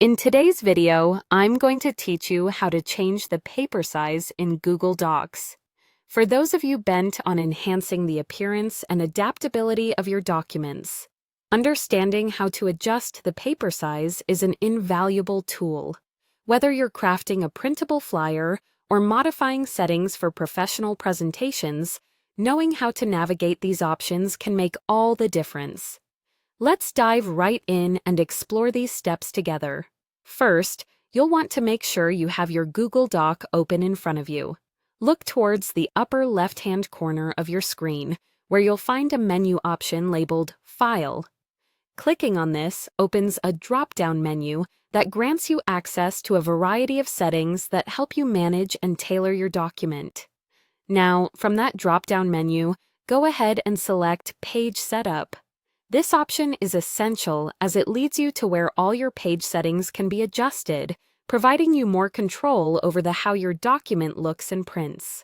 In today's video, I'm going to teach you how to change the paper size in Google Docs. For those of you bent on enhancing the appearance and adaptability of your documents, understanding how to adjust the paper size is an invaluable tool. Whether you're crafting a printable flyer or modifying settings for professional presentations, knowing how to navigate these options can make all the difference. Let's dive right in and explore these steps together. First, you'll want to make sure you have your Google Doc open in front of you. Look towards the upper left-hand corner of your screen, where you'll find a menu option labeled File. Clicking on this opens a drop-down menu that grants you access to a variety of settings that help you manage and tailor your document. Now, from that drop-down menu, go ahead and select Page Setup. This option is essential as it leads you to where all your page settings can be adjusted, providing you more control over how your document looks and prints.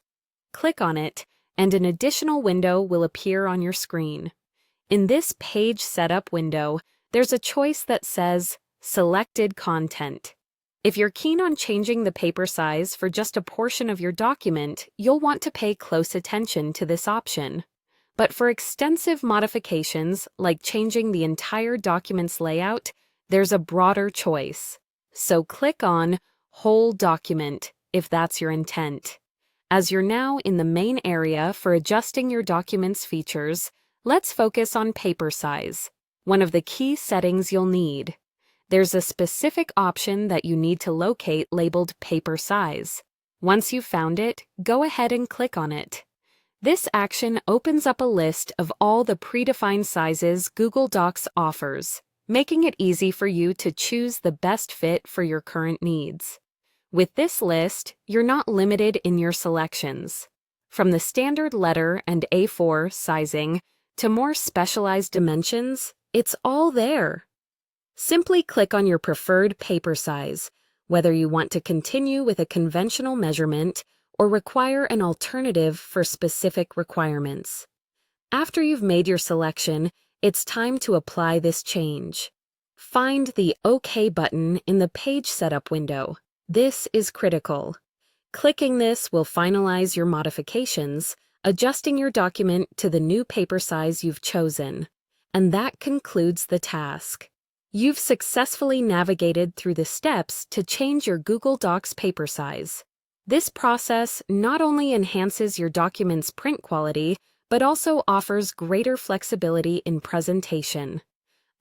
Click on it, and an additional window will appear on your screen. In this Page Setup window, there's a choice that says Selected Content. If you're keen on changing the paper size for just a portion of your document, you'll want to pay close attention to this option. But for extensive modifications, like changing the entire document's layout, there's a broader choice. So click on Whole Document if that's your intent. As you're now in the main area for adjusting your document's features, let's focus on paper size, one of the key settings you'll need. There's a specific option that you need to locate labeled Paper Size. Once you've found it, go ahead and click on it. This action opens up a list of all the predefined sizes Google Docs offers, making it easy for you to choose the best fit for your current needs. With this list, you're not limited in your selections. From the standard letter and A4 sizing to more specialized dimensions, it's all there. Simply click on your preferred paper size, whether you want to continue with a conventional measurement or require an alternative for specific requirements. After you've made your selection, it's time to apply this change. Find the OK button in the Page Setup window. This is critical. Clicking this will finalize your modifications, adjusting your document to the new paper size you've chosen. And that concludes the task. You've successfully navigated through the steps to change your Google Docs paper size. This process not only enhances your document's print quality, but also offers greater flexibility in presentation.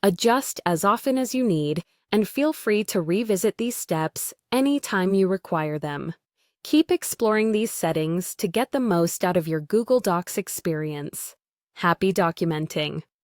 Adjust as often as you need, and feel free to revisit these steps anytime you require them. Keep exploring these settings to get the most out of your Google Docs experience. Happy documenting!